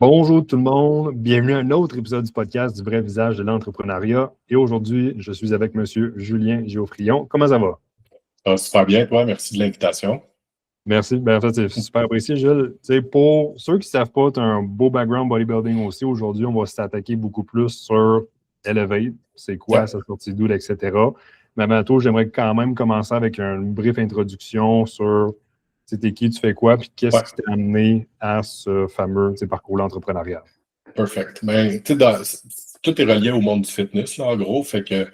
Bonjour tout le monde, bienvenue à un autre épisode du podcast du vrai visage de l'entrepreneuriat. Et aujourd'hui, je suis avec M. Julien Geoffrion. Comment ça va? Ça va super bien, toi. Merci de l'invitation. Merci. En fait, c'est super apprécié, Jules. Tu sais, pour ceux qui ne savent pas, tu as un beau background bodybuilding aussi. Aujourd'hui, on va s'attaquer beaucoup plus sur Elevate. C'est quoi, Yep. ça sortit d'où, etc. Mais avant tout, j'aimerais quand même commencer avec une brève introduction sur t'es qui, tu fais quoi, puis qu'est-ce Ouais, qui t'a amené à ce fameux parcours entrepreneurial. perfect. Mais tu sais, tout est relié au monde du fitness, là, en gros. Fait que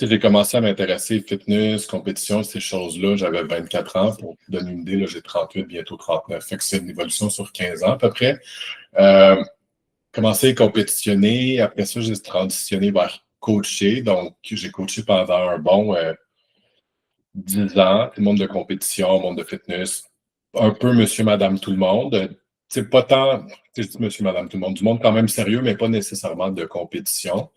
j'ai commencé à m'intéresser fitness, compétition, ces choses-là. J'avais 24 ans. Pour te donner une idée, là, j'ai 38, bientôt 39. Fait que c'est une évolution sur 15 ans à peu près. Commencé à compétitionner. Après ça, j'ai transitionné vers coacher. Donc, j'ai coaché pendant un bon 10 ans. Le monde de compétition, monde de fitness. Un peu monsieur, madame, tout le monde. C'est pas tant, je dis monsieur, madame, tout le monde. Du monde quand même sérieux, mais pas nécessairement de compétition.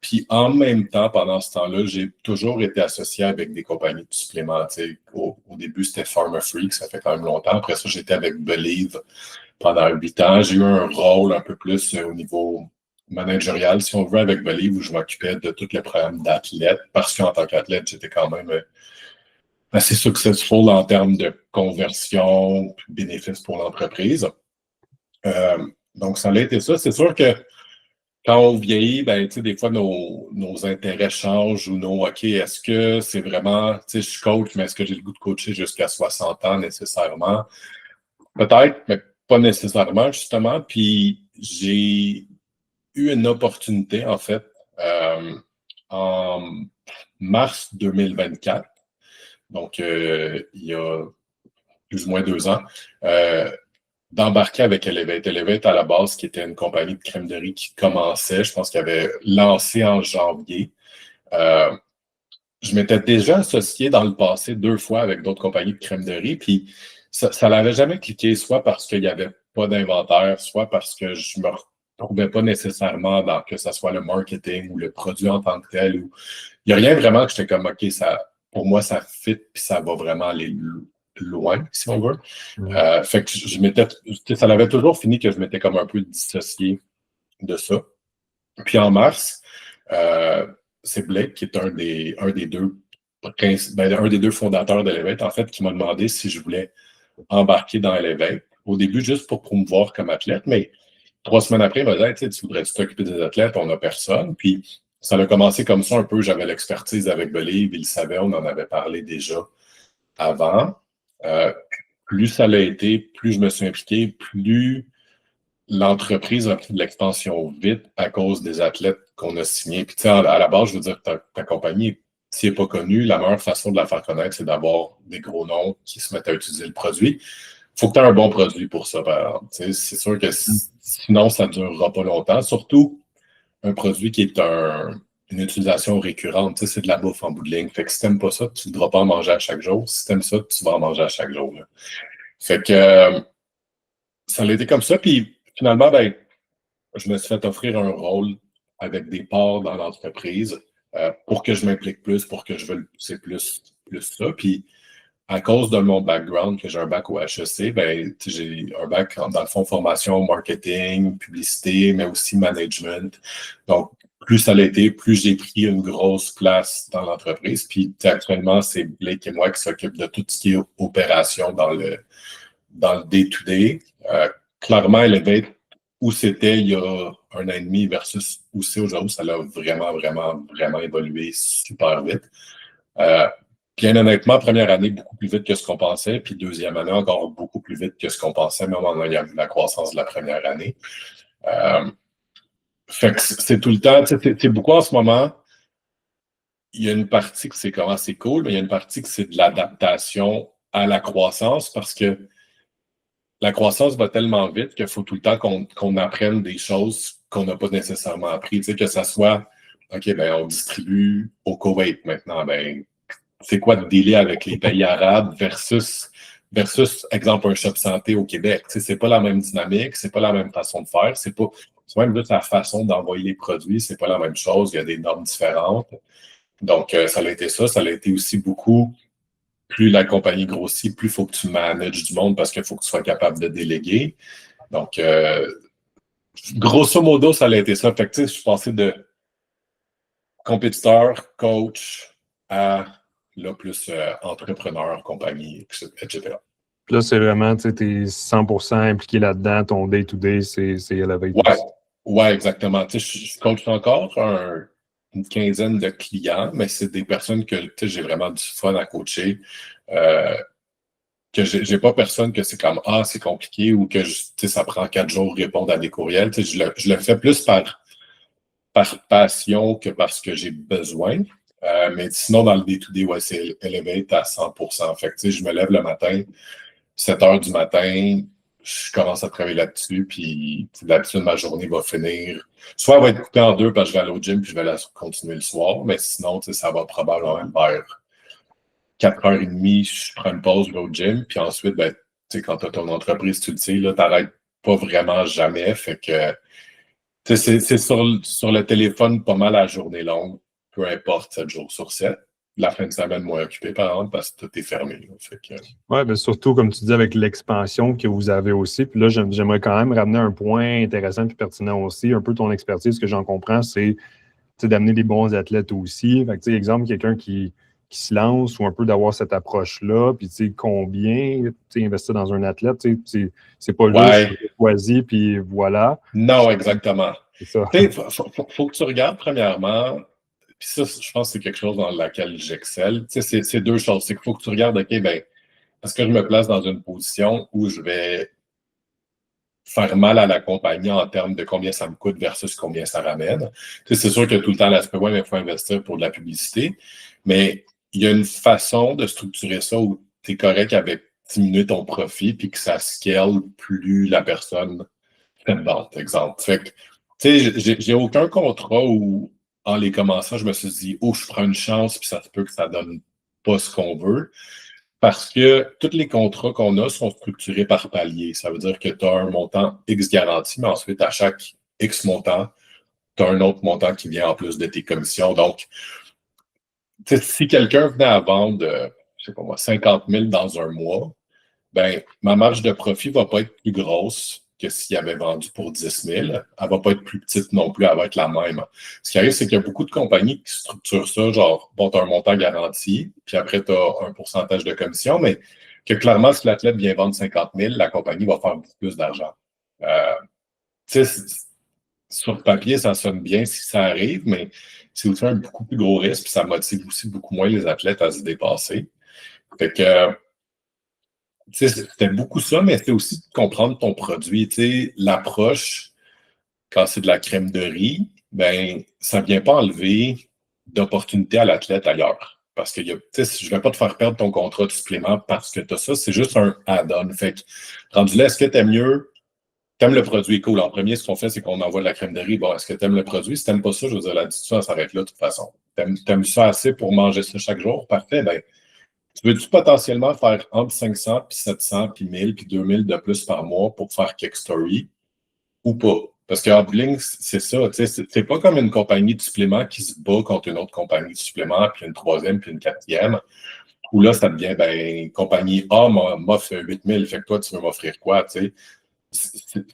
Puis en même temps, pendant ce temps-là, j'ai toujours été associé avec des compagnies de suppléments. Au début, c'était Pharma Freak, ça fait quand même longtemps. Après ça, j'étais avec Believe pendant 8 ans. J'ai eu un rôle un peu plus au niveau managérial, si on veut, avec Believe, où je m'occupais de tout le programme d'athlètes, parce qu'en tant qu'athlète, j'étais quand même assez successful en termes de conversion, bénéfices pour l'entreprise. Donc, ça a été ça. C'est sûr que quand on vieillit, ben, des fois, nos intérêts changent ou OK, est-ce que c'est vraiment, je suis coach, mais est-ce que j'ai le goût de coacher jusqu'à 60 ans nécessairement? Peut-être, mais pas nécessairement, justement. Puis, j'ai eu une opportunité, en fait, en mars 2024. Donc, il y a plus ou moins 2 ans, d'embarquer avec Elevate. Elevate, à la base, qui était une compagnie de crème de riz qui commençait, je pense qu'il avait lancé en janvier. Je m'étais déjà associé dans le passé 2 fois avec d'autres compagnies de crème de riz, puis ça n'avait jamais cliqué, soit parce qu'il n'y avait pas d'inventaire, soit parce que je me retrouvais pas nécessairement dans que ce soit le marketing ou le produit en tant que tel. Il n'y a rien vraiment que j'étais comme, OK, pour moi, ça fit, puis ça va vraiment aller loin, si on veut. Fait que ça l'avait toujours fini que je m'étais comme un peu dissocié de ça. Puis en mars, c'est Blake qui est un des deux fondateurs d'Elevate, en fait, qui m'a demandé si je voulais embarquer dans Elevate. Au début, juste pour promouvoir comme athlète, mais 3 semaines après, il m'a dit, tu voudrais t'occuper des athlètes, on n'a personne. Puis ça a commencé comme ça un peu. J'avais l'expertise avec Believe, il le savait, on en avait parlé déjà avant. Plus ça l'a été, plus je me suis impliqué, plus l'entreprise a pris de l'expansion vite à cause des athlètes qu'on a signés. Puis, tu sais, à la base, je veux dire, ta compagnie, si elle n'est pas connue, la meilleure façon de la faire connaître, c'est d'avoir des gros noms qui se mettent à utiliser le produit. Il faut que tu aies un bon produit pour ça, par exemple. Tu sais, c'est sûr que sinon, ça ne durera pas longtemps. Surtout un produit qui est une utilisation récurrente. Tu sais, c'est de la bouffe en bout de ligne. Fait que si tu n'aimes pas ça, tu ne voudras pas en manger à chaque jour. Si tu aimes ça, tu vas en manger à chaque jour. Là. Fait que ça a été comme ça. Puis finalement, ben, je me suis fait offrir un rôle avec des parts dans l'entreprise pour que je m'implique plus, pour que je veuille pousser plus ça. Puis, à cause de mon background, que j'ai un bac au HEC, ben, j'ai un bac, dans le fond, formation, marketing, publicité, mais aussi management. Donc, plus ça l'a été, plus j'ai pris une grosse place dans l'entreprise. Puis, actuellement, c'est Blake et moi qui s'occupent de tout ce qui est opération dans le day-to-day. Clairement, Elevate, où c'était il y a 1 an et demi versus où c'est aujourd'hui, ça a vraiment, vraiment, vraiment évolué super vite. Bien honnêtement, première année, beaucoup plus vite que ce qu'on pensait, puis deuxième année, encore beaucoup plus vite que ce qu'on pensait, même en ayant vu la croissance de la première année. Fait que c'est tout le temps, c'est beaucoup en ce moment. Il y a une partie que c'est comment c'est cool, mais il y a une partie que c'est de l'adaptation à la croissance parce que la croissance va tellement vite qu'il faut tout le temps qu'on apprenne des choses qu'on n'a pas nécessairement appris. Tu sais, que ça soit, OK, ben, on distribue au Koweït maintenant. Ben, c'est quoi de délai avec les pays arabes versus, exemple, un shop santé au Québec? Tu sais, c'est pas la même dynamique, c'est pas la même façon de faire, c'est même juste la façon d'envoyer les produits, c'est pas la même chose, il y a des normes différentes. Donc, ça a été ça. Ça a été aussi beaucoup plus la compagnie grossit, plus il faut que tu manages du monde parce qu'il faut que tu sois capable de déléguer. Donc, grosso modo, ça a été ça. Fait que, tu sais, je suis passé de compétiteur, coach, à là, plus entrepreneur, compagnie, etc. Puis là, c'est vraiment, tu sais, t'es 100% impliqué là-dedans. Ton day-to-day, c'est Elevate Ouais, aussi. ouais, exactement. Tu sais, je coach encore une quinzaine de clients, mais c'est des personnes que tu sais, j'ai vraiment du fun à coacher. Que j'ai pas personne que c'est comme Ah, c'est compliqué ou que tu sais, ça prend 4 jours répondre à des courriels. Tu sais, je le fais plus par passion que parce que j'ai besoin. Mais sinon, dans le day-to-day, ouais, c'est Elevate à 100%. Fait que, tu sais, je me lève le matin, 7 heures du matin, je commence à travailler là-dessus, puis d'habitude, ma journée va finir. Soit elle va être coupée en deux parce que je vais aller au gym, puis je vais la continuer le soir, mais sinon, tu sais, ça va probablement vers 4h30, je prends une pause, je vais au gym, puis ensuite, ben, tu sais, quand tu as ton entreprise, tu le sais, là, t'arrêtes pas vraiment jamais, fait que, tu sais, c'est sur le téléphone pas mal la journée longue, peu importe, 7 jours sur 7. La fin de semaine moins occupée, par exemple, parce que tout est fermé. Là. Fait que, Oui, bien surtout, comme tu dis, avec l'expansion que vous avez aussi. Puis là, j'aimerais quand même ramener un point intéressant et pertinent aussi. Un peu ton expertise, ce que j'en comprends, c'est d'amener des bons athlètes aussi. Fait que, exemple, quelqu'un qui se lance ou un peu d'avoir cette approche-là, puis combien investir dans un athlète, c'est pas juste ouais, choisi, puis voilà. non, exactement. C'est ça. Tu sais, faut que tu regardes premièrement, puis ça, je pense que c'est quelque chose dans laquelle j'excelle. Tu sais, c'est deux choses. C'est qu'il faut que tu regardes, OK, ben, est-ce que je me place dans une position où je vais faire mal à la compagnie en termes de combien ça me coûte versus combien ça ramène? Tu sais, c'est sûr qu'il y a tout le temps l'aspect, ouais, mais il faut investir pour de la publicité. Mais il y a une façon de structurer ça où tu es correct avec diminuer ton profit puis que ça scale plus la personne fait de vente, exemple. Fait que, tu sais, j'ai aucun contrat où, en les commençant, je me suis dit, oh, je prends une chance puis ça se peut que ça donne pas ce qu'on veut. Parce que tous les contrats qu'on a sont structurés par palier. Ça veut dire que tu as un montant X garanti, mais ensuite, à chaque X montant, tu as un autre montant qui vient en plus de tes commissions. Donc, si quelqu'un venait à vendre, je sais pas moi, 50 000 dans un mois, ben, ma marge de profit ne va pas être plus grosse que s'il avait vendu pour 10 000. Elle ne va pas être plus petite non plus, elle va être la même. Ce qui arrive, c'est qu'il y a beaucoup de compagnies qui structurent ça, genre, bon, tu as un montant garanti, puis après, tu as un pourcentage de commission, mais que clairement, si l'athlète vient vendre 50 000, la compagnie va faire beaucoup plus d'argent. Tu sais, sur papier, ça sonne bien si ça arrive, mais c'est aussi un beaucoup plus gros risque, puis ça motive aussi beaucoup moins les athlètes à se dépasser. Fait que, tu sais, c'était beaucoup ça, mais c'était aussi de comprendre ton produit. Tu sais, l'approche, quand c'est de la crème de riz, ben, ça ne vient pas enlever d'opportunités à l'athlète ailleurs. Parce que tu sais, je ne vais pas te faire perdre ton contrat de supplément parce que tu as ça, c'est juste un add-on. Fait que, rendu là, est-ce que tu aimes mieux? Tu aimes le produit, cool. En premier, ce qu'on fait, c'est qu'on envoie de la crème de riz. Bon, est-ce que tu aimes le produit? Si tu n'aimes pas ça, je veux dire, la discussion s'arrête là de toute façon. T'aimes ça assez pour manger ça chaque jour? Parfait, ben, tu veux-tu potentiellement faire entre 500, puis 700, puis 1000, puis 2000 de plus par mois pour faire Kick Story ou pas? Parce qu'en bout de ligne, c'est ça. C'est pas comme une compagnie de suppléments qui se bat contre une autre compagnie de suppléments, puis une troisième, puis une quatrième, où là, ça devient, ben, compagnie A m'offre 8000, fait que toi, tu veux m'offrir quoi, tu sais?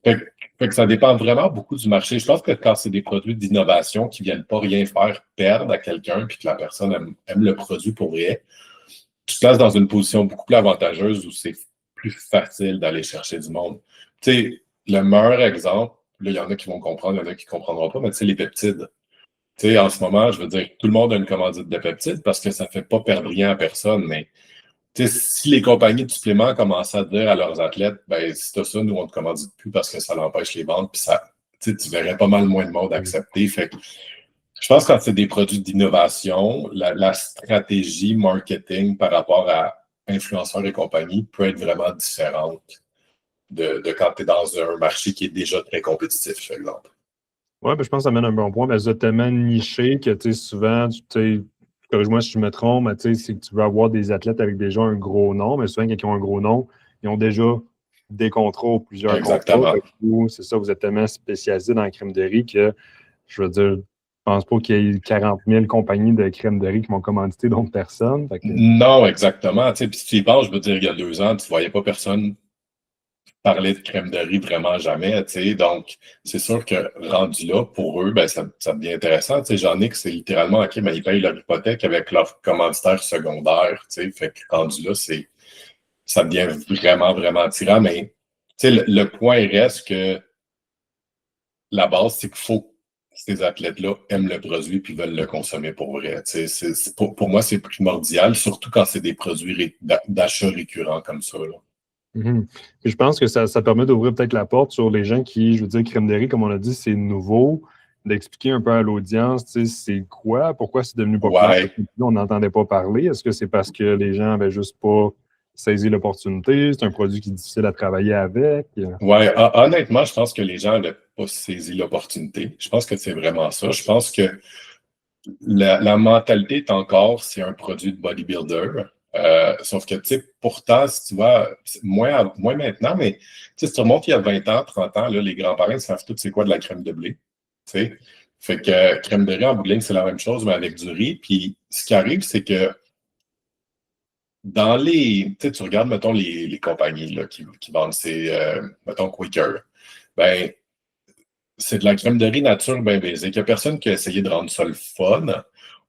Fait que ça dépend vraiment beaucoup du marché. Je pense que quand c'est des produits d'innovation qui ne viennent pas rien faire perdre à quelqu'un, puis que la personne aime le produit pour vrai, tu te places dans une position beaucoup plus avantageuse où c'est plus facile d'aller chercher du monde. Tu sais, le meilleur exemple, là, il y en a qui vont comprendre, il y en a qui ne comprendront pas, mais tu sais, les peptides. Tu sais, en ce moment, je veux dire, tout le monde a une commandite de peptides parce que ça ne fait pas perdre rien à personne, mais tu sais, si les compagnies de suppléments commençaient à dire à leurs athlètes, ben, si tu as ça, nous, on ne te commandite plus parce que ça l'empêche les ventes, puis ça, tu verrais pas mal moins de monde accepter. Fait que je pense que quand c'est des produits d'innovation, la stratégie marketing par rapport à influenceurs et compagnie peut être vraiment différente de quand tu es dans un marché qui est déjà très compétitif, par exemple. Oui, ben, je pense que ça mène un bon point. Ben, c'est tellement niché que souvent, corrige-moi si je me trompe, mais c'est que tu veux avoir des athlètes avec déjà un gros nom, mais souvent, quand ils ont un gros nom, ils ont déjà des contrats ou plusieurs contrats. Exactement. C'est ça, vous êtes tellement spécialisé dans la crème de riz que, je veux dire, je pense pas qu'il y ait 40 000 compagnies de crème de riz qui vont commanditer d'autres personnes. Non, exactement. Tu sais, puis si tu y penses, je veux dire, il y a 2 ans, tu ne voyais pas personne parler de crème de riz vraiment jamais, tu sais. Donc, c'est sûr que rendu là, pour eux, ben, ça devient intéressant. Tu sais, j'en ai que c'est littéralement, OK, ben, ils payent leur hypothèque avec leur commanditaire secondaire, tu sais. Fait que rendu là, ça devient vraiment, vraiment attirant. Mais, tu sais, le point reste que la base, c'est qu'il faut que ces athlètes-là aiment le produit puis veulent le consommer pour vrai. Tu sais, pour moi, c'est primordial, surtout quand c'est des produits d'achat récurrents comme ça, là. Mhm. Puis je pense que ça permet d'ouvrir peut-être la porte sur les gens qui, je veux dire, crème de riz, comme on a dit, c'est nouveau, d'expliquer un peu à l'audience, tu sais, c'est quoi, pourquoi c'est devenu populaire, parce Ouais, que on n'entendait pas parler. Est-ce que c'est parce que les gens avaient juste pas saisi l'opportunité? C'est un produit qui est difficile à travailler avec? ouais. Honnêtement, je pense que les gens n'avaient pas saisi l'opportunité. Je pense que c'est vraiment ça. Je pense que la mentalité est encore, c'est un produit de bodybuilder. Sauf que, tu sais, pourtant, si tu vois, moins maintenant, mais tu sais, si tu remontes il y a 20 ans, 30 ans, là, les grands-parents savent tout c'est quoi de la crème de blé. Tu sais. Fait que crème de riz en bout de ligne, c'est la même chose, mais avec du riz. Puis ce qui arrive, c'est que dans les. Tu sais, tu regardes, mettons, les compagnies là, qui vendent ces, mettons, Quaker. Ben, c'est de la crème de riz nature bien basique. Il n'y a personne qui a essayé de rendre ça le fun.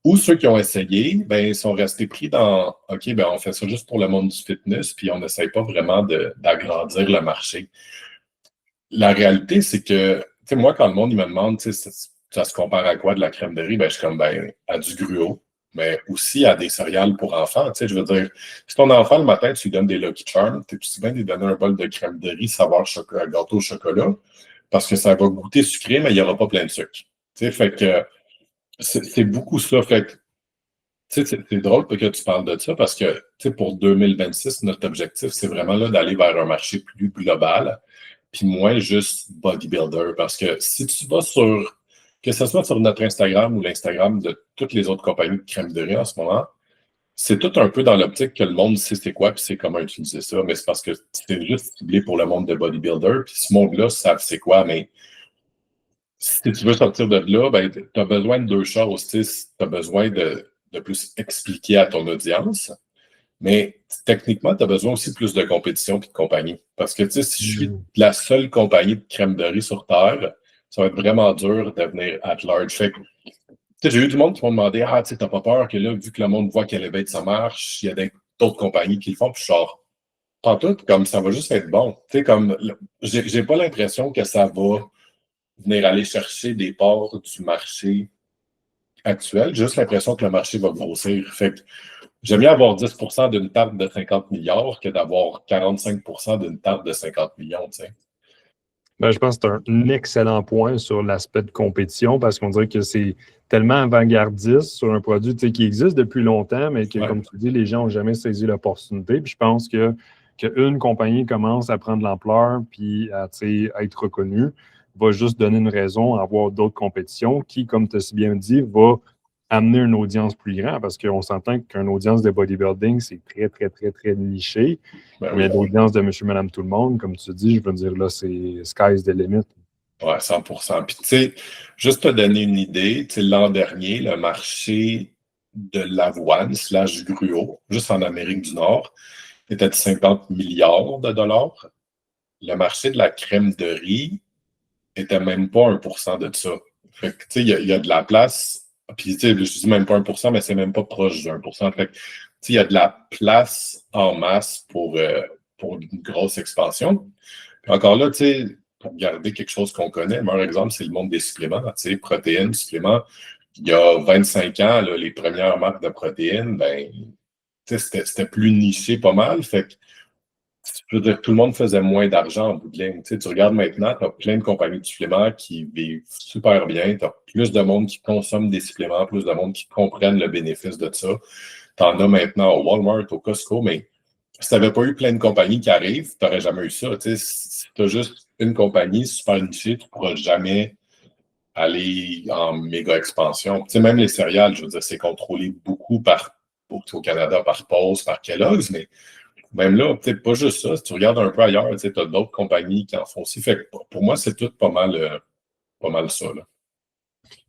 Ou ceux qui ont essayé, ben, ils sont restés pris dans OK, ben, on fait ça juste pour le monde du fitness, puis on n'essaye pas vraiment d'agrandir le marché. La réalité, c'est que, tu sais, moi, quand le monde il me demande, tu sais, ça se compare à quoi de la crème de riz, ben, je suis comme, ben, à du gruau, mais aussi à des céréales pour enfants. Tu sais, je veux dire, si ton enfant, le matin, tu lui donnes des Lucky Charms, tu es aussi bien de lui donner un bol de crème de riz saveur gâteau au chocolat, parce que ça va goûter sucré, mais il n'y aura pas plein de sucre. Tu sais, fait que c'est beaucoup ça. Fait que, tu sais, c'est drôle que tu parles de ça parce que, tu sais, pour 2026, notre objectif, c'est vraiment là d'aller vers un marché plus global, puis moins juste bodybuilder. Parce que si tu vas sur, que ce soit sur notre Instagram ou l'Instagram de toutes les autres compagnies de crème de riz en ce moment, c'est tout un peu dans l'optique que le monde sait c'est quoi, puis c'est comment utiliser ça. Mais c'est parce que c'est juste ciblé pour le monde de bodybuilder, puis ce monde-là savent c'est quoi, mais si tu veux sortir de là, ben, tu as besoin de deux choses. Tu as besoin de plus expliquer à ton audience, mais techniquement, tu as besoin aussi plus de compétition et de compagnie. Parce que tu sais, si je suis la seule compagnie de crème de riz sur Terre, ça va être vraiment dur de devenir at large. Fait que, tu sais, j'ai eu du monde qui m'ont demandé: Ah, tu sais, t'as pas peur que là, vu que le monde voit qu'Elevate, ça marche, il y a d'autres compagnies qui le font, puis je suis genre, pas tout, comme ça va juste être bon. Tu sais, comme, j'ai pas l'impression que ça va venir aller chercher des parts du marché actuel. J'ai juste l'impression que le marché va grossir. Fait que j'aime mieux avoir 10% d'une tarte de 50 milliards que d'avoir 45% d'une tarte de 50 millions, tu sais. Ben, je pense que c'est un excellent point sur l'aspect de compétition parce qu'on dirait que c'est tellement avant-gardiste sur un produit qui existe depuis longtemps, mais que, Ouais. comme tu dis, les gens n'ont jamais saisi l'opportunité. Puis je pense qu'une compagnie commence à prendre l'ampleur puis à être reconnue, va juste donner une raison à avoir d'autres compétitions qui, comme tu as si bien dit, va amener une audience plus grande parce qu'on s'entend qu'une audience de bodybuilding, c'est très, très, très, très niché. Ben Mais oui. l'audience de monsieur, madame, tout le monde, comme tu dis, je veux dire, là, c'est sky's the limit. Ouais, 100%. Puis, tu sais, juste te donner une idée, tu sais, l'an dernier, le marché de l'avoine slash gruau, juste en Amérique du Nord, était de 50 milliards de dollars. Le marché de la crème de riz était même pas 1% de ça. Fait que, tu sais, il y a de la place. Puis, tu sais, je dis même pas 1%, mais c'est même pas proche de 1%. Fait que, tu sais, il y a de la place en masse pour une grosse expansion. Puis encore là, tu sais, pour garder quelque chose qu'on connaît, le meilleur exemple, c'est le monde des suppléments. Tu sais, protéines, suppléments. Il y a 25 ans, là, les premières marques de protéines, ben, tu sais, c'était plus niché pas mal. Fait que, je veux dire, tout le monde faisait moins d'argent en bout de ligne. Tu sais, tu regardes maintenant, tu as plein de compagnies de suppléments qui vivent super bien. Tu as plus de monde qui consomme des suppléments, plus de monde qui comprennent le bénéfice de ça. Tu en as maintenant au Walmart, au Costco, mais si tu n'avais pas eu plein de compagnies qui arrivent, tu n'aurais jamais eu ça. Tu sais, si tu as juste une compagnie super nichée, tu ne pourras jamais aller en méga expansion. Tu sais, même les céréales, je veux dire, c'est contrôlé beaucoup au Canada par Pulse, par Kellogg's, mais même là, peut-être pas juste ça. Si tu regardes un peu ailleurs, tu as d'autres compagnies qui en font aussi. Fait que pour moi, c'est tout pas mal ça. Là.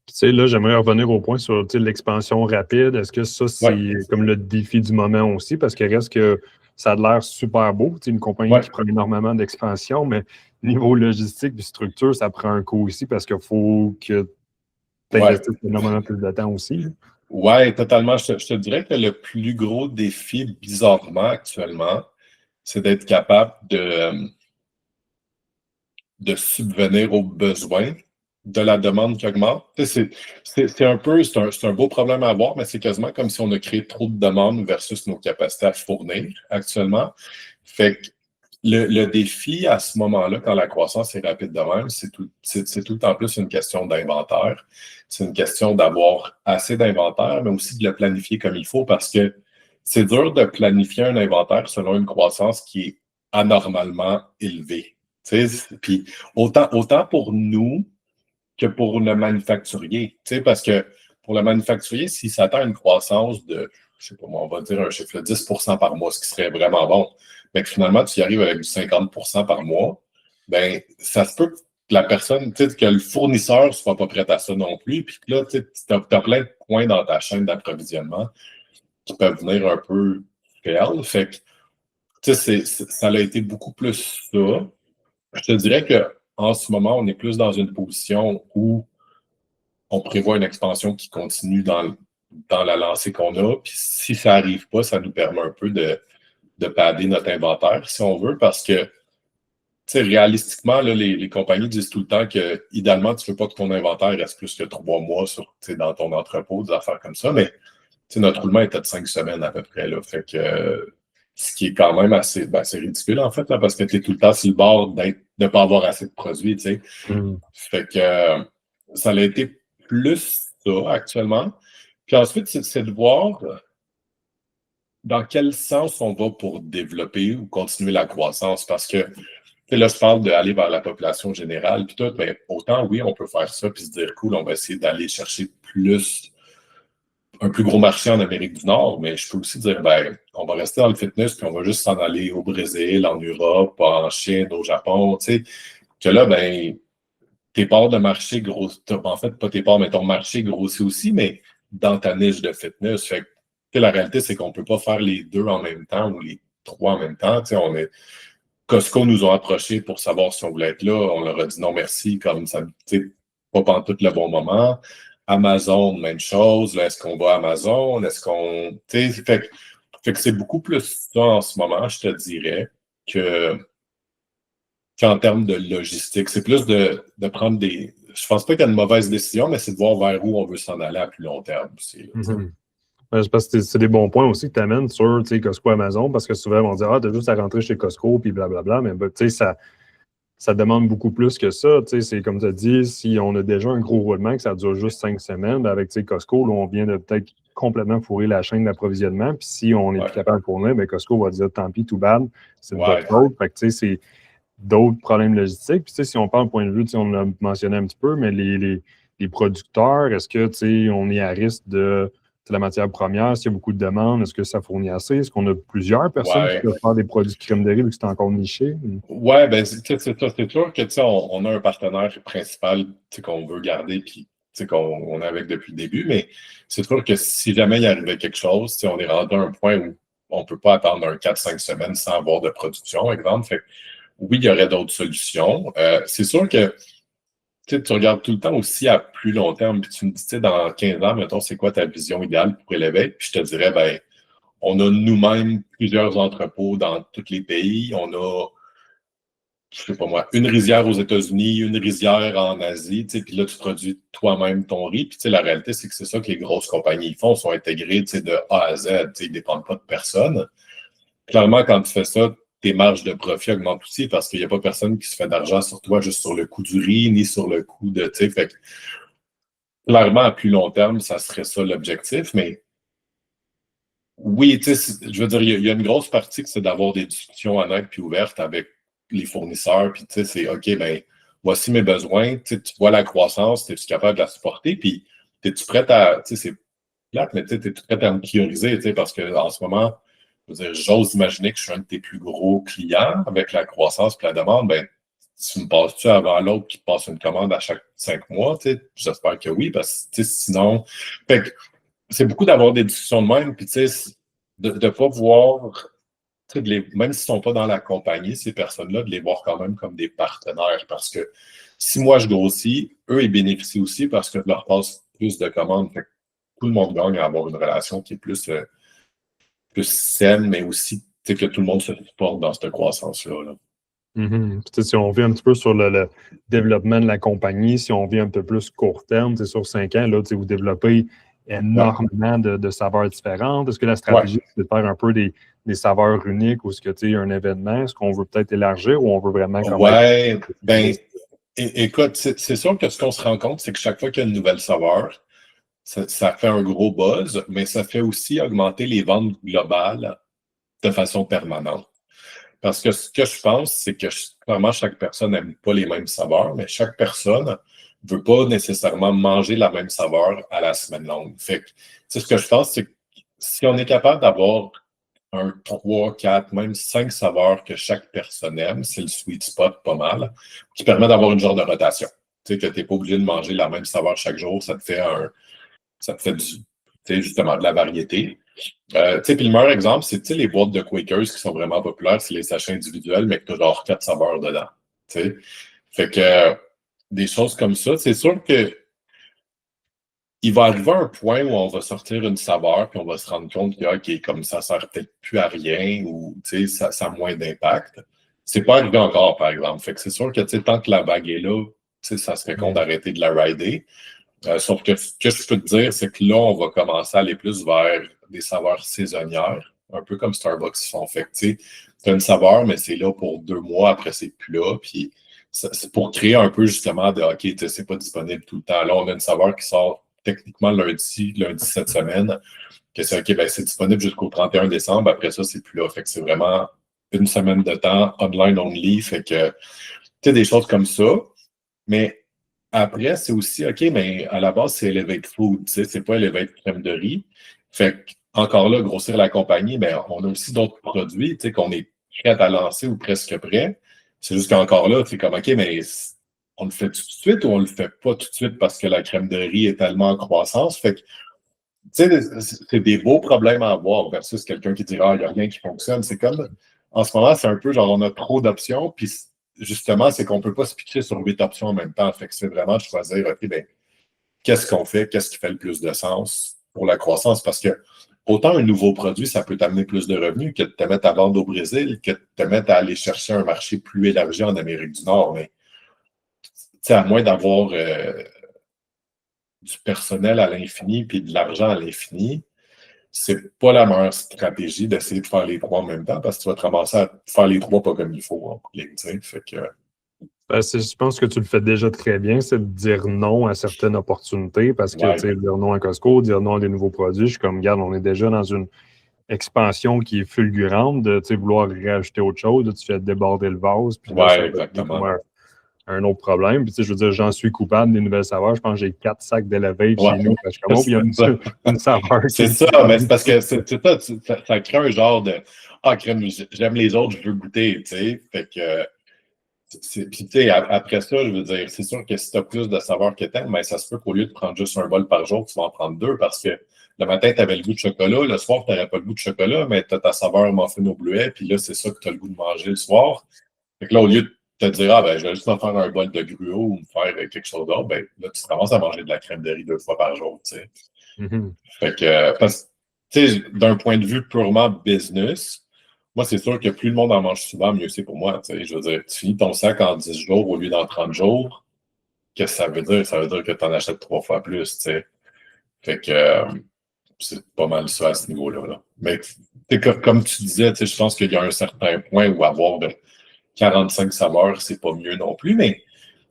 Tu sais, là, j'aimerais revenir au point sur l'expansion rapide. Est-ce que ça, Ouais. c'est comme le défi du moment aussi? Parce qu'il reste que ça a l'air super beau. Une compagnie qui prend énormément d'expansion, mais niveau logistique et structure, ça prend un coup aussi parce qu'il faut que tu investisses énormément plus de temps aussi. Oui, totalement. Je te dirais que le plus gros défi, bizarrement, actuellement, c'est d'être capable de subvenir aux besoins de la demande qui augmente. C'est un beau problème à avoir, mais c'est quasiment comme si on a créé trop de demandes versus nos capacités à fournir actuellement. Fait que le défi à ce moment-là, quand la croissance est rapide de même, c'est tout le temps plus une question d'inventaire. C'est une question d'avoir assez d'inventaire, mais aussi de le planifier comme il faut parce que c'est dur de planifier un inventaire selon une croissance qui est anormalement élevée. Puis autant pour nous que pour le manufacturier. Parce que pour le manufacturier, s'il s'attend à une croissance de, je sais pas moi, on va dire un chiffre de 10% par mois, ce qui serait vraiment bon, mais que finalement, tu y arrives avec du 50% par mois, ben ça se peut que la personne, que le fournisseur ne soit pas prêt à ça non plus, puis que là, tu as plein de points dans ta chaîne d'approvisionnement qui peuvent venir un peu réels. Fait que, ça a été beaucoup plus ça. Je te dirais qu'en ce moment, on est plus dans une position où on prévoit une expansion qui continue dans la lancée qu'on a. Puis si ça n'arrive pas, ça nous permet un peu de padder notre inventaire, si on veut, parce que réalistiquement, là, les compagnies disent tout le temps que idéalement, tu ne veux pas que ton inventaire reste plus que 3 mois dans ton entrepôt, des affaires comme ça, mais notre roulement était de 5 semaines à peu près. Là, fait que ce qui est quand même assez ridicule, en fait, là, parce que tu es tout le temps sur le bord de ne pas avoir assez de produits. Fait que ça a été plus ça actuellement. Puis ensuite, c'est de voir dans quel sens on va pour développer ou continuer la croissance. Parce que là, je parle d'aller vers la population générale, puis tout, mais autant, oui, on peut faire ça, puis se dire, cool, on va essayer d'aller chercher un plus gros marché en Amérique du Nord, mais je peux aussi dire, ben, on va rester dans le fitness, puis on va juste s'en aller au Brésil, en Europe, en Chine, au Japon, tu sais, que là, ben, tes parts de marché grossissent, en fait, pas tes parts, mais ton marché grossit aussi, mais dans ta niche de fitness. Fait que, la réalité, c'est qu'on ne peut pas faire les deux en même temps ou les trois en même temps. Costco nous ont approchés pour savoir si on voulait être là. On leur a dit non, merci, comme ça, pas pendant tout le bon moment. Amazon, même chose. Là, est-ce qu'on va à Amazon? Est-ce qu'on. Fait que c'est beaucoup plus ça en ce moment, je te dirais, qu'en termes de logistique. C'est plus de prendre des. Je pense pas qu'il y a de mauvaises décisions, mais c'est de voir vers où on veut s'en aller à plus long terme aussi. Je pense que c'est des bons points aussi que tu amènes sur Costco Amazon, parce que souvent, on va dire, ah, t'as juste à rentrer chez Costco, puis blablabla, mais ça demande beaucoup plus que ça. C'est comme tu as dit, si on a déjà un gros roulement, que ça dure juste 5 semaines, ben avec Costco, là, on vient de peut-être complètement fourrer la chaîne d'approvisionnement, puis si on n'est plus capable de fournir, ben Costco va dire, tant pis, tout bad, c'est de votre faute. Fait que c'est d'autres problèmes logistiques. Puis si on parle point de vue, on l'a mentionné un petit peu, mais les producteurs, est-ce que on est à risque de la matière première, s'il y a beaucoup de demandes, est-ce que ça fournit assez? Est-ce qu'on a plusieurs personnes qui peuvent faire des produits crème de riz vu que c'est encore niché? Oui, ben c'est sûr que on a un partenaire principal qu'on veut garder puis qu'on est avec depuis le début, mais c'est sûr que si jamais il arrivait quelque chose, on est rendu à un point où on ne peut pas attendre un 4-5 semaines sans avoir de production, par exemple. Fait oui, il y aurait d'autres solutions. C'est sûr que tu regardes tout le temps aussi à plus long terme, puis tu me dis, dans 15 ans, mettons, c'est quoi ta vision idéale pour élever? Puis je te dirais, ben, on a nous-mêmes plusieurs entrepôts dans tous les pays. On a, je sais pas moi, une rizière aux États-Unis, une rizière en Asie, puis là, tu produis toi-même ton riz. Puis la réalité, c'est que c'est ça que les grosses compagnies font, sont intégrées de A à Z. Ils ne dépendent pas de personne. Clairement, quand tu fais ça, tes marges de profit augmentent aussi parce qu'il n'y a pas personne qui se fait d'argent sur toi juste sur le coût du riz, ni sur le coût de. Fait que, clairement, à plus long terme, ça serait ça l'objectif, mais oui, je veux dire, il y a une grosse partie que c'est d'avoir des discussions honnêtes puis ouvertes avec les fournisseurs, puis c'est OK, ben voici mes besoins, tu vois la croissance, es-tu capable de la supporter, puis es-tu prêt à, c'est plate, mais es-tu prêt à me prioriser, parce qu'en ce moment, j'ose imaginer que je suis un de tes plus gros clients avec la croissance et la demande. Ben, tu me passes-tu avant l'autre qui te passe une commande à chaque 5 mois? J'espère que oui, parce que sinon. Fait que c'est beaucoup d'avoir des discussions de même, puis de ne pas voir même s'ils ne sont pas dans la compagnie, ces personnes-là, de les voir quand même comme des partenaires. Parce que si moi je grossis, eux, ils bénéficient aussi parce que je leur passe plus de commandes. Fait que tout le monde gagne à avoir une relation qui est plus saine, mais aussi que tout le monde se supporte dans cette croissance-là. Là. Si on vit un petit peu sur le développement de la compagnie, si on vit un peu plus court terme, sur 5 ans, là, vous développez énormément de saveurs différentes. Est-ce que la stratégie, c'est de faire un peu des saveurs uniques ou est-ce que tu un événement? Est-ce qu'on veut peut-être élargir ou on veut vraiment écoute, c'est sûr que ce qu'on se rend compte, c'est que chaque fois qu'il y a une nouvelle saveur, ça fait un gros buzz, mais ça fait aussi augmenter les ventes globales de façon permanente. Parce que ce que je pense, c'est que vraiment chaque personne n'aime pas les mêmes saveurs, mais chaque personne ne veut pas nécessairement manger la même saveur à la semaine longue. Fait que, ce que je pense, c'est que si on est capable d'avoir un 3, 4, même 5 saveurs que chaque personne aime, c'est le sweet spot pas mal, qui permet d'avoir une genre de rotation. Tu sais, que tu n'es pas obligé de manger la même saveur chaque jour, ça te fait justement de la variété. Puis le meilleur exemple, c'est les boîtes de Quakers qui sont vraiment populaires, c'est les sachets individuels, mais que tu as genre 4 saveurs dedans. T'sais. Fait que des choses comme ça, c'est sûr que il va arriver un point où on va sortir une saveur, puis on va se rendre compte que, OK, comme ça sert peut-être plus à rien ou ça a moins d'impact. C'est pas arrivé encore, par exemple. Fait que c'est sûr que tant que la vague est là, ça serait con d'arrêter de la rider. Sauf que ce que je peux te dire, c'est que là, on va commencer à aller plus vers des saveurs saisonnières, un peu comme Starbucks font. Fait que tu as une saveur, mais c'est là pour 2 mois, après c'est plus là. Puis c'est pour créer un peu justement de OK, c'est pas disponible tout le temps. Là, on a une saveur qui sort techniquement lundi cette semaine, que c'est OK, ben c'est disponible jusqu'au 31 décembre. Après ça, c'est plus là. Fait que c'est vraiment une semaine de temps, online only. Fait que tu sais, des choses comme ça. Mais après, c'est aussi, OK, mais à la base, c'est Elevate Food, c'est pas Elevate crème de riz. Fait encore là, grossir la compagnie, mais on a aussi d'autres produits, qu'on est prêt à lancer ou presque prêt. C'est juste qu'encore là, c'est comme, OK, mais on le fait tout de suite ou on le fait pas tout de suite parce que la crème de riz est tellement en croissance. Fait que, c'est des beaux problèmes à avoir versus quelqu'un qui dira, il n'y a rien qui fonctionne. C'est comme, en ce moment, c'est un peu genre, on a trop d'options, puis justement, c'est qu'on ne peut pas se pitcher sur 8 options en même temps. Fait que c'est vraiment de choisir, OK, ben, qu'est-ce qu'on fait, qu'est-ce qui fait le plus de sens pour la croissance? Parce que autant un nouveau produit, ça peut t'amener plus de revenus que de te mettre à vendre au Brésil, que de te mettre à aller chercher un marché plus élargi en Amérique du Nord. Mais à moins d'avoir du personnel à l'infini puis de l'argent à l'infini, c'est pas la meilleure stratégie d'essayer de faire les 3 en même temps parce que tu vas te ramasser à faire les 3 pas comme il faut en ligne. Fait que, je pense que tu le fais déjà très bien, c'est de dire non à certaines opportunités parce que, dire non à Costco, dire non à des nouveaux produits, je suis comme, regarde, on est déjà dans une expansion qui est fulgurante de, vouloir rajouter autre chose, tu fais déborder le vase, puis là, ça exactement. Un autre problème. Puis, je veux dire, j'en suis coupable des nouvelles saveurs. Je pense que j'ai 4 sacs d'Elevate chez nous. Parce que il y a une saveur. C'est ça, mais c'est parce que ça crée un genre de crème, j'aime les autres, je veux goûter, tu sais. Fait que puis, tu sais, après ça, je veux dire, c'est sûr que si tu as plus de saveurs que t'aimes, mais ça se peut qu'au lieu de prendre juste un bol par jour, tu vas en prendre 2 parce que le matin, tu avais le goût de chocolat, le soir, tu n'aurais pas le goût de chocolat, mais tu as ta saveur muffin au bleuet, puis là, c'est ça que tu as le goût de manger le soir. Fait que là, au lieu de te dire, ben, je vais juste me faire un bol de gruau ou me faire quelque chose d'autre, ben, là, tu commences à manger de la crème de riz 2 fois par jour, tu sais. Fait que, tu sais, d'un point de vue purement business, moi, c'est sûr que plus le monde en mange souvent, mieux c'est pour moi. Tu sais. Je veux dire, tu finis ton sac en 10 jours au lieu d'en 30 jours. Qu'est-ce que ça veut dire? Ça veut dire que tu en achètes 3 fois plus. Tu sais. Fait que c'est pas mal ça à ce niveau-là. Là. Mais comme tu disais, je pense qu'il y a un certain point où avoir de 45 saveurs, c'est pas mieux non plus. Mais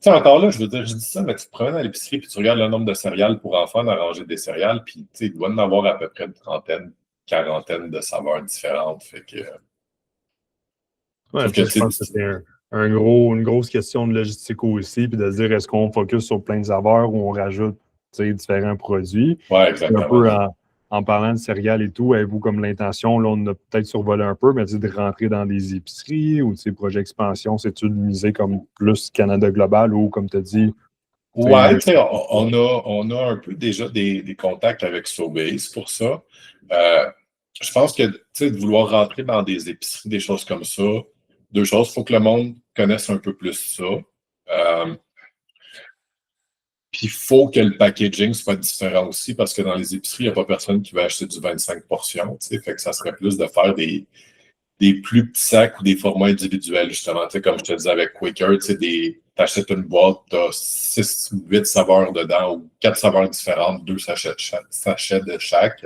encore là, je veux dire, je dis ça, mais tu te promènes à l'épicerie puis tu regardes le nombre de céréales pour enfants, d'arranger des céréales, puis il doit en avoir à peu près une trentaine, quarantaine de saveurs différentes. Fait que. Ouais, je pense que c'est une grosse question de logistique aussi, puis de se dire est-ce qu'on focus sur plein de saveurs ou on rajoute différents produits. Oui, exactement. Un peu en parlant de céréales et tout, avez-vous comme l'intention, là, on a peut-être survolé un peu, mais de rentrer dans des épiceries ou projet expansion, c'est-tu de miser comme plus Canada global ou comme tu as dit? Oui, on a un peu déjà des contacts avec Sobeys pour ça. je pense que, tu sais, de vouloir rentrer dans des épiceries, des choses comme ça, deux choses. Il faut que le monde connaisse un peu plus ça. Puis il faut que le packaging soit différent aussi parce que dans les épiceries, il n'y a pas personne qui va acheter du 25 portions. Tu sais, fait que ça serait plus de faire des plus petits sacs ou des formats individuels, justement. Tu sais, comme je te disais avec Quaker, tu sais, t'achètes une boîte, tu as 6 ou 8 saveurs dedans ou 4 saveurs différentes, 2 sachets de chaque.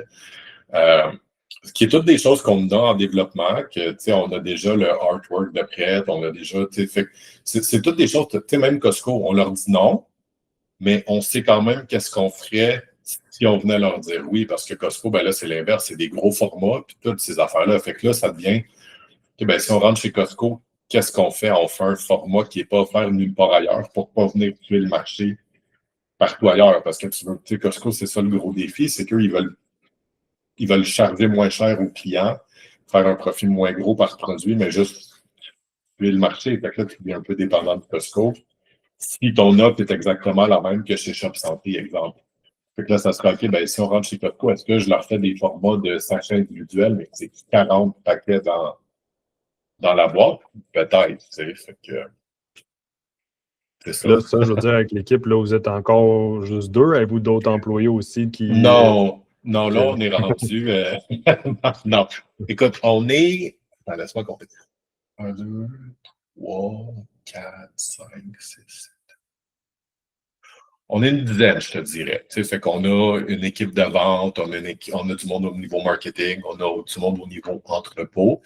Ce qui est toutes des choses qu'on a en développement, que, tu sais, on a déjà le artwork de prêt, on a déjà, tu sais, fait c'est toutes des choses, tu sais, même Costco, on leur dit non, mais on sait quand même qu'est-ce qu'on ferait si on venait leur dire oui, parce que Costco, ben là, c'est l'inverse, c'est des gros formats, puis toutes ces affaires-là. Fait que là, ça devient, okay, ben, si on rentre chez Costco, qu'est-ce qu'on fait? On fait un format qui n'est pas offert nulle part ailleurs pour ne pas venir tuer le marché partout ailleurs. Parce que tu sais, Costco, c'est ça le gros défi, c'est qu'ils veulent charger moins cher aux clients, faire un profit moins gros par produit, mais juste tuer le marché. Fait que là, tu deviens un peu dépendant de Costco. Si ton offre est exactement la même que chez Shop Santé, exemple. Fait que là, ça sera OK, ben, si on rentre chez Costco, est-ce que je leur fais des formats de sachets individuels, mais c'est 40 paquets dans la boîte? Peut-être, tu sais. Fait que c'est ça. Là, ça, je veux dire, avec l'équipe, là, vous êtes encore juste deux. Avez-vous d'autres employés aussi qui. Non, non, là, on est rendu. Non. Écoute, on est. Attends, laisse-moi compter. 1, 2, 3, 4, 5, 6. On est une dizaine, je te dirais. Tu sais, fait qu'on a une équipe de vente, on a du monde au niveau marketing, on a du monde au niveau entrepôt.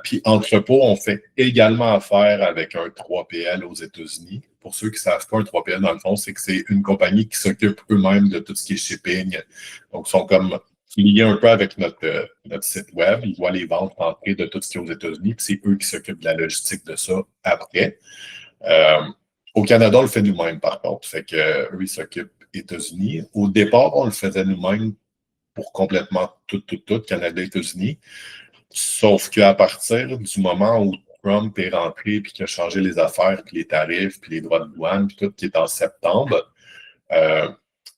Puis entrepôt, on fait également affaire avec un 3PL aux États-Unis. Pour ceux qui ne savent pas, un 3PL, dans le fond, c'est que c'est une compagnie qui s'occupe eux-mêmes de tout ce qui est shipping. Donc, ils sont comme liés un peu avec notre site web. Ils voient les ventes rentrer de tout ce qui est aux États-Unis, puis c'est eux qui s'occupent de la logistique de ça après. Au Canada, on le fait nous-mêmes, par contre. Fait que eux, ils s'occupent États-Unis. Au départ, on le faisait nous-mêmes pour complètement tout, Canada, États-Unis. Sauf qu'à partir du moment où Trump est rentré puis qu'il a changé les affaires, puis les tarifs, puis les droits de douane, puis tout qui est en septembre,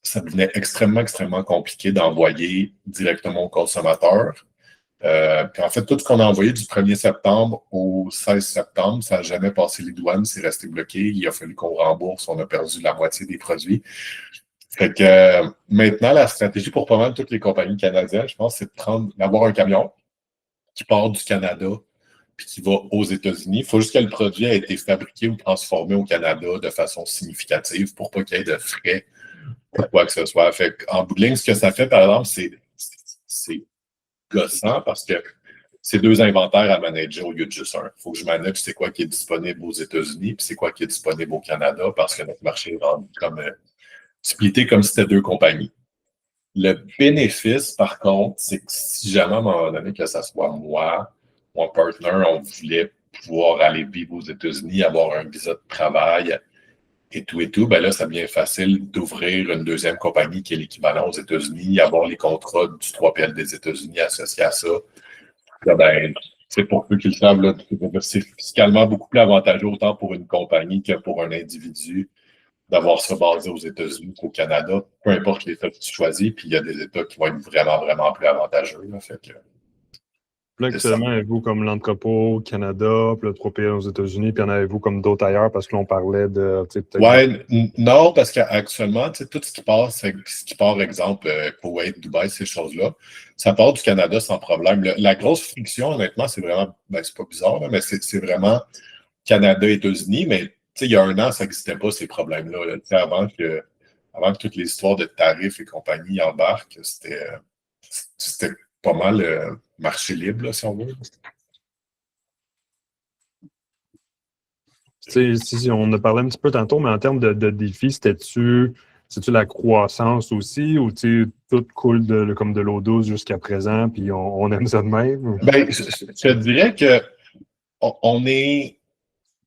ça devenait extrêmement, extrêmement compliqué d'envoyer directement aux consommateurs. Puis en fait, tout ce qu'on a envoyé du 1er septembre au 16 septembre, ça n'a jamais passé les douanes, c'est resté bloqué. Il a fallu qu'on rembourse, on a perdu la moitié des produits. Fait que maintenant, la stratégie pour pas mal toutes les compagnies canadiennes, je pense, c'est d'avoir un camion qui part du Canada puis qui va aux États-Unis. Il faut juste que le produit ait été fabriqué ou transformé au Canada de façon significative pour pas qu'il y ait de frais ou quoi que ce soit. Fait en bout de ligne, ce que ça fait, par exemple, c'est gossant parce que c'est 2 inventaires à manager au lieu de juste un. Il faut que je manage c'est quoi qui est disponible aux États-Unis puis c'est quoi qui est disponible au Canada parce que notre marché est rendu comme splitté comme si c'était 2 compagnies. Le bénéfice, par contre, c'est que si jamais à un moment donné, que ce soit moi, mon partner, on voulait pouvoir aller vivre aux États-Unis, avoir un visa de travail et tout, ben là, ça devient facile d'ouvrir une deuxième compagnie qui est l'équivalent aux États-Unis, avoir les contrats du 3PL des États-Unis associés à ça. Là, ben, c'est pour ceux qui le savent, là, c'est fiscalement beaucoup plus avantageux autant pour une compagnie que pour un individu d'avoir ça basé aux États-Unis qu'au Canada, peu importe l'État que tu choisis, puis il y a des États qui vont être vraiment, vraiment plus avantageux. Là, fait que, Là, actuellement, avez-vous comme l'entrepôt au Canada, puis le 3PL aux États-Unis, puis en avez-vous comme d'autres ailleurs parce que l'on parlait de. Ouais, non, parce qu'actuellement, tout ce qui part, exemple, Koweït, Dubaï, ces choses-là, ça part du Canada sans problème. La grosse friction, honnêtement, c'est vraiment, ben, c'est pas bizarre, là, mais c'est vraiment Canada, États-Unis, mais il y a 1 an, ça n'existait pas, ces problèmes-là. Là. Avant que toutes les histoires de tarifs et compagnie embarquent, c'était pas mal marché libre, là, si on veut. Si on a parlé un petit peu tantôt, mais en termes de défis, c'est-tu la croissance aussi ou tout coule comme de l'eau douce jusqu'à présent, puis on aime ça de même? Ben, je te dirais que on est,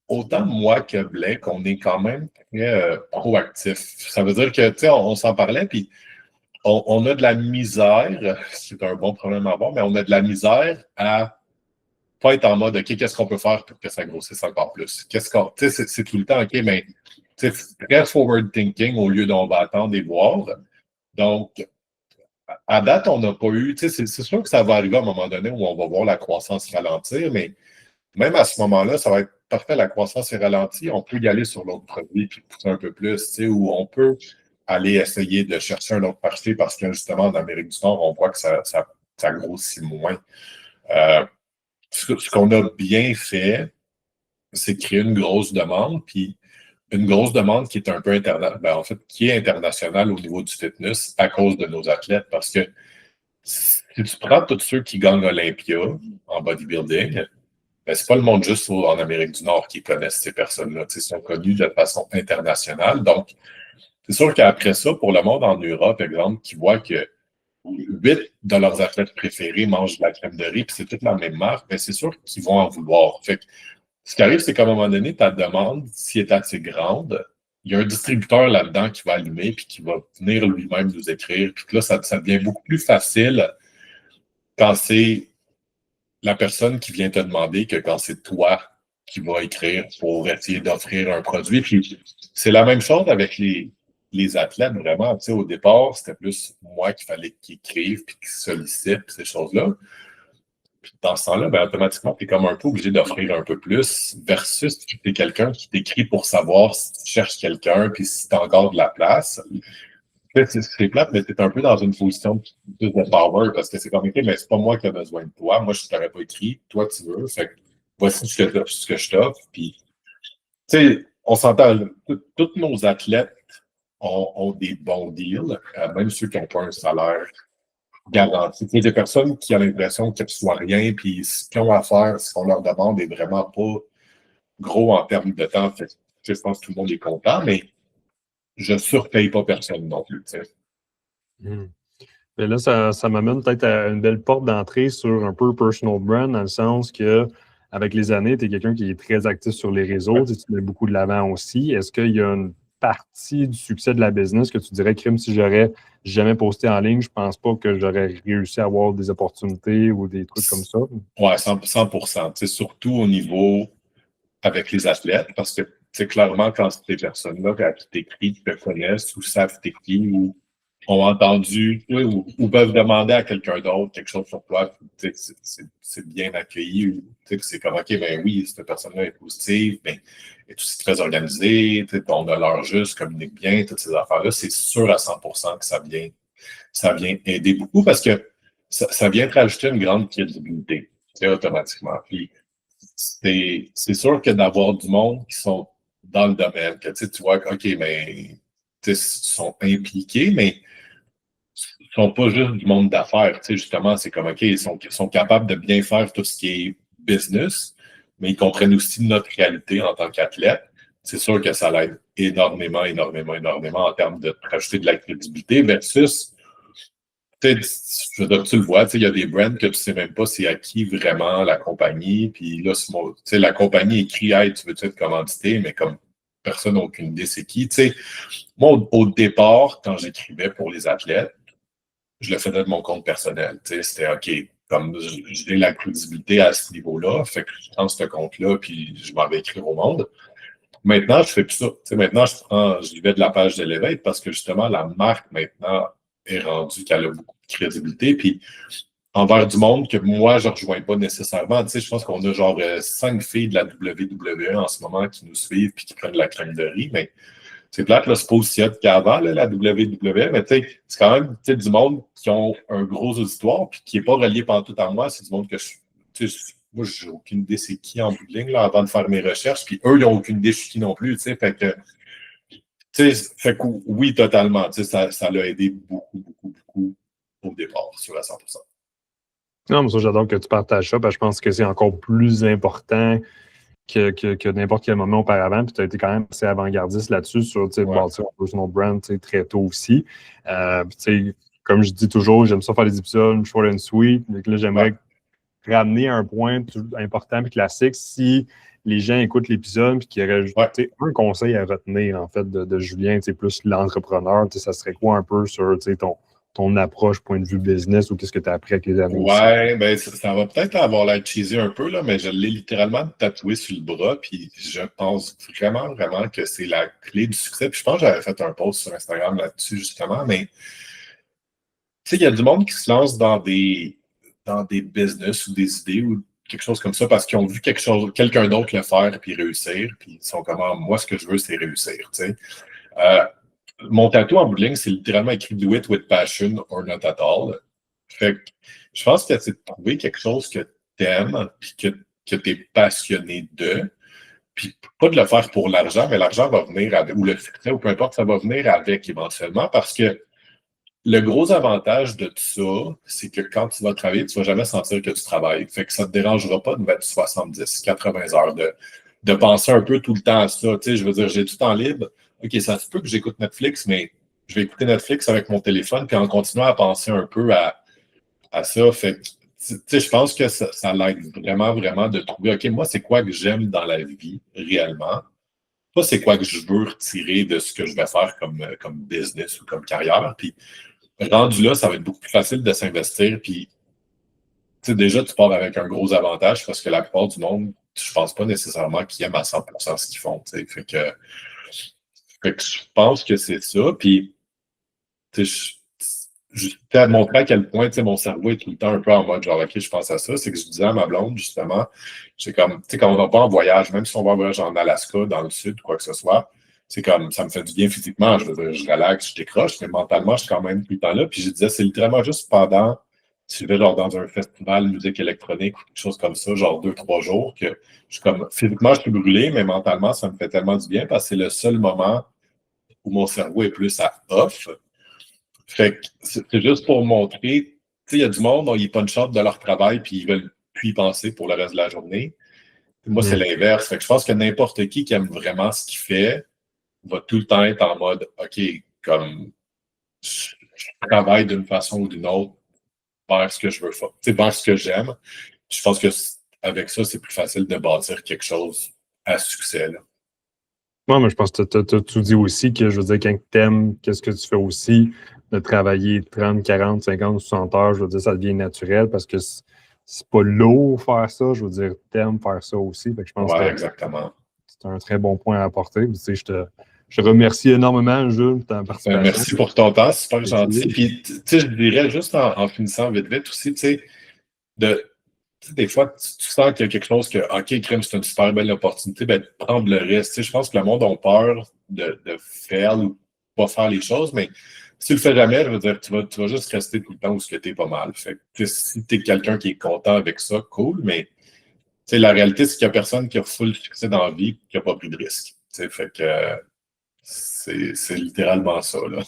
autant moi que Blake, on est quand même très proactif. Ça veut dire que, tu sais, on s'en parlait, puis on a de la misère, c'est un bon problème à avoir, mais on a de la misère à pas être en mode, OK, qu'est-ce qu'on peut faire pour que ça grossisse encore plus? C'est tout le temps, OK, mais très forward thinking au lieu d'on va attendre et voir. Donc, À date, on n'a pas eu, c'est sûr que ça va arriver à un moment donné où on va voir la croissance ralentir, mais même à ce moment-là, ça va être parfait, la croissance est ralentie, on peut y aller sur l'autre produit puis pousser un peu plus, où on peut aller essayer de chercher un autre marché parce que justement, en Amérique du Nord, on voit que ça grossit moins. Ce qu'on a bien fait, c'est créer une grosse demande, puis une grosse demande qui est un peu en fait, qui est internationale au niveau du fitness à cause de nos athlètes. Parce que si tu prends tous ceux qui gagnent l'Olympia en bodybuilding, ben, c'est pas le monde juste en Amérique du Nord qui connaissent ces personnes-là. Ils sont connus de façon internationale. Donc, c'est sûr qu'après ça, pour le monde en Europe, par exemple, qui voit que 8 de leurs athlètes préférés mangent de la crème de riz, puis c'est toute la même marque, ben c'est sûr qu'ils vont en vouloir. Fait que, ce qui arrive, c'est qu'à un moment donné, ta demande, si elle est assez grande, il y a un distributeur là-dedans qui va allumer, puis qui va venir lui-même nous écrire. Puis là, ça devient beaucoup plus facile quand c'est la personne qui vient te demander que quand c'est toi qui vas écrire pour essayer d'offrir un produit. Puis c'est la même chose avec les athlètes, vraiment. Tu sais, au départ, c'était plus moi qu'il fallait qu'ils écrivent puis qu'ils sollicitent ces choses-là. Puis dans ce temps-là, ben, automatiquement, tu es comme un peu obligé d'offrir un peu plus versus tu es quelqu'un qui t'écrit pour savoir si tu cherches quelqu'un puis si tu as encore de la place. En fait, c'est plate, mais tu es un peu dans une position plus de power parce que c'est comme, OK, mais c'est pas moi qui ai besoin de toi. Moi, je ne t'aurais pas écrit. Toi, tu veux. Fait que voici ce que je t'offre. Puis, tu sais, on s'entend, tous nos athlètes ont des bons deals, même ceux qui n'ont pas un salaire garanti. Il y a des personnes qui ont l'impression qu'ils ne reçoivent rien, puis ce qu'ils ont à faire, ce qu'on leur demande est vraiment pas gros en termes de temps. Fait, je pense que tout le monde est content, mais je ne surpaye pas personne non plus. Tu sais. Et là, ça m'amène peut-être à une belle porte d'entrée sur un peu personal brand, dans le sens que avec les années, tu es quelqu'un qui est très actif sur les réseaux, tu mets beaucoup de l'avant aussi. Est-ce qu'il y a une partie du succès de la business que tu dirais, Crime, si j'aurais jamais posté en ligne, je pense pas que j'aurais réussi à avoir des opportunités ou des trucs comme ça? Ouais, 100%. Tu sais, surtout au niveau avec les athlètes, parce que c'est clairement quand ces personnes-là à qui t'écris, qui te connaissent ou savent t'es qui ou ont entendu ou peuvent demander à quelqu'un d'autre quelque chose sur toi, c'est bien accueilli. Ou, c'est comme, OK, ben oui, cette personne-là est positive, mais elle est aussi très organisée, on a l'heure juste, communique bien, toutes ces affaires-là. C'est sûr à 100% que ça vient aider beaucoup parce que ça vient te rajouter une grande crédibilité automatiquement. Puis, c'est sûr que d'avoir du monde qui sont dans le domaine, que tu vois, OK, mais ils sont impliqués, mais ils ne sont pas juste du monde d'affaires. Justement, c'est comme OK, ils sont capables de bien faire tout ce qui est business, mais ils comprennent aussi notre réalité en tant qu'athlète. C'est sûr que ça l'aide énormément, énormément, énormément en termes de rajouter de la crédibilité versus je veux dire, tu le vois, il y a des brands que tu ne sais même pas c'est à qui vraiment la compagnie. Puis là, la compagnie écrit Hey, tu veux-tu être commandité, mais comme personne n'a aucune idée c'est qui. Moi, au départ, quand j'écrivais pour les athlètes, je le faisais de mon compte personnel. C'était OK, comme j'ai la crédibilité à ce niveau-là, fait que je prends ce compte-là, puis je m'en vais écrire au monde. Maintenant, je fais plus ça. Maintenant, je vais de la page de l'éveil parce que justement, la marque maintenant est rendue qu'elle a beaucoup de crédibilité. Puis envers du monde que moi, je ne rejoins pas nécessairement. Je pense qu'on a genre 5 filles de la WWE en ce moment qui nous suivent et qui prennent la crème de riz. Mais c'est plate, là, c'est pas aussi hot qu'avant, la WWE. Mais c'est quand même du monde qui ont un gros auditoire puis qui n'est pas relié tout à moi. C'est du monde que moi, j'ai aucune idée c'est qui en bout de ligne là, avant de faire mes recherches. Puis eux, ils n'ont aucune idée je suis qui non plus. Fait que oui, totalement. Ça l'a aidé beaucoup, beaucoup, beaucoup au départ, sur à 100%. Non, mais ça, j'adore que tu partages ça, parce que je pense que c'est encore plus important que n'importe quel moment auparavant. Puis tu as été quand même assez avant-gardiste là-dessus sur bâtir un personal brand très tôt aussi. Comme je dis toujours, j'aime ça faire des épisodes short and sweet. Donc là, j'aimerais ramener un point important et classique si les gens écoutent l'épisode et qu'ils auraient un conseil à retenir en fait de Julien, plus l'entrepreneur. Ça serait quoi un peu sur ton approche, point de vue business ou qu'est-ce que tu as appris avec les années? Ouais, ben ça va peut-être avoir l'air cheesy un peu, là, mais je l'ai littéralement tatoué sur le bras, puis je pense vraiment, vraiment que c'est la clé du succès. Puis je pense que j'avais fait un post sur Instagram là-dessus, justement, mais sais, il y a du monde qui se lance dans des business ou des idées ou quelque chose comme ça parce qu'ils ont vu quelqu'un d'autre le faire puis réussir, puis ils sont comme, ah, moi, ce que je veux, c'est réussir, tu sais. Mon tatou en bout de ligne, c'est littéralement écrit Do it with passion or not at all. Fait que je pense que c'est de trouver quelque chose que tu aimes puis que tu es passionné de. Puis pas de le faire pour l'argent, mais l'argent va venir avec, ou le succès, ou peu importe, ça va venir avec éventuellement parce que le gros avantage de tout ça, c'est que quand tu vas travailler, tu ne vas jamais sentir que tu travailles. Fait que ça ne te dérangera pas de mettre 70, 80 heures, de penser un peu tout le temps à ça. Tu sais, je veux dire, j'ai du temps libre. OK, ça se peut que j'écoute Netflix, mais je vais écouter Netflix avec mon téléphone, puis en continuant à penser un peu à ça. Fait que, tu sais, je pense que ça l'aide vraiment, vraiment de trouver, OK, moi, c'est quoi que j'aime dans la vie réellement? Pas c'est quoi que je veux retirer de ce que je vais faire comme business ou comme carrière. Puis, rendu là, ça va être beaucoup plus facile de s'investir. Puis, tu sais, déjà, tu pars avec un gros avantage parce que la plupart du monde, je pense pas nécessairement qu'ils aiment à 100% ce qu'ils font. Tu sais. Fait que je pense que c'est ça. Puis, tu sais, je t'ai montré à quel point, tu sais, mon cerveau est tout le temps un peu en mode genre, OK, je pense à ça. C'est que je disais à ma blonde, justement, c'est comme, tu sais, quand on va pas en voyage, même si on va en voyage en Alaska, dans le sud, quoi que ce soit, c'est comme, ça me fait du bien physiquement. Je veux dire, je relaxe, je décroche, mais mentalement, je suis quand même tout le temps là. Puis je disais, c'est littéralement juste pendant, si je vais genre dans un festival de musique électronique ou quelque chose comme ça, genre 2, 3 jours, que je suis comme, physiquement, je suis brûlé, mais mentalement, ça me fait tellement du bien parce que c'est le seul moment où mon cerveau est plus à off. Fait que c'est juste pour montrer, tu sais, il y a du monde, ils punch out de leur travail puis ils veulent plus y penser pour le reste de la journée. Moi, c'est l'inverse. Fait que je pense que n'importe qui aime vraiment ce qu'il fait va tout le temps être en mode, OK, comme je travaille d'une façon ou d'une autre vers ce que je veux faire, tu sais, vers ce que j'aime. Je pense que avec ça, c'est plus facile de bâtir quelque chose à succès, là. Moi, mais je pense que tu as tout dit aussi que, je veux dire, quand tu aimes, qu'est-ce que tu fais aussi, de travailler 30, 40, 50, 60 heures, je veux dire, ça devient naturel parce que c'est pas lourd faire ça, je veux dire, t'aimes faire ça aussi. Fait que je pense Ouais, que exactement. c'est un très bon point à apporter. Tu sais, je te remercie énormément, Jules, pour ta participation. Merci pour ton temps, c'est super gentil. Puis, tu sais, je dirais juste en finissant vite, vite aussi, tu sais, des fois, tu sens qu'il y a quelque chose que, OK, crime, c'est une super belle opportunité, ben, de prendre le risque. Tu sais, je pense que le monde a peur de faire ou pas faire les choses, mais si tu le fais jamais, je veux dire, tu vas juste rester tout le temps où tu es pas mal. Fait que, si tu es quelqu'un qui est content avec ça, cool, mais tu sais, la réalité, c'est qu'il n'y a personne qui a full succès dans la vie qui n'a pas pris de risque. Tu sais, fait que c'est littéralement ça, là.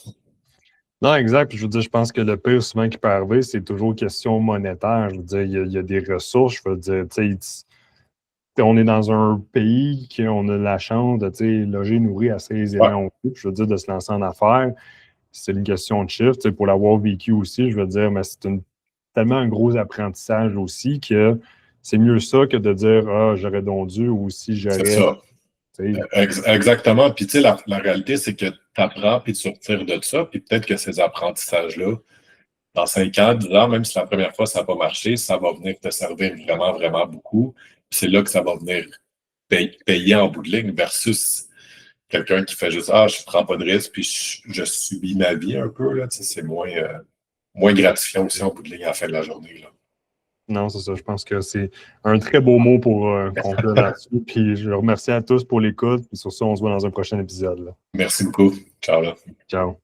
Non, exact. Je veux dire, je pense que le pire souvent qui peut arriver, c'est toujours question monétaire. Je veux dire, il y a des ressources. Je veux dire, tu sais, on est dans un pays qui on a la chance de, tu sais, loger, nourrir assez aisément aussi. Je veux dire, de se lancer en affaires, c'est une question de chiffre. Tu sais, pour l'avoir vécu aussi, je veux dire, mais c'est tellement un gros apprentissage aussi que c'est mieux ça que de dire, ah, j'aurais donc dû ou si C'est j'aurais. ça. Exactement. Puis, tu sais, la réalité, c'est que tu apprends puis tu retires de ça. Puis peut-être que ces apprentissages-là, dans 5 ans, 10 ans, même si la première fois, ça n'a pas marché, ça va venir te servir vraiment, vraiment beaucoup. Puis c'est là que ça va venir payer en bout de ligne versus quelqu'un qui fait juste, ah, je ne prends pas de risque puis je subis ma vie un peu. Là, tu sais, c'est moins gratifiant aussi en bout de ligne à la fin de la journée, là. Non, c'est ça. Je pense que c'est un très beau mot pour conclure là-dessus. Puis je remercie à tous pour l'écoute. Puis sur ça, on se voit dans un prochain épisode, là. Merci beaucoup. Ciao, là. Ciao.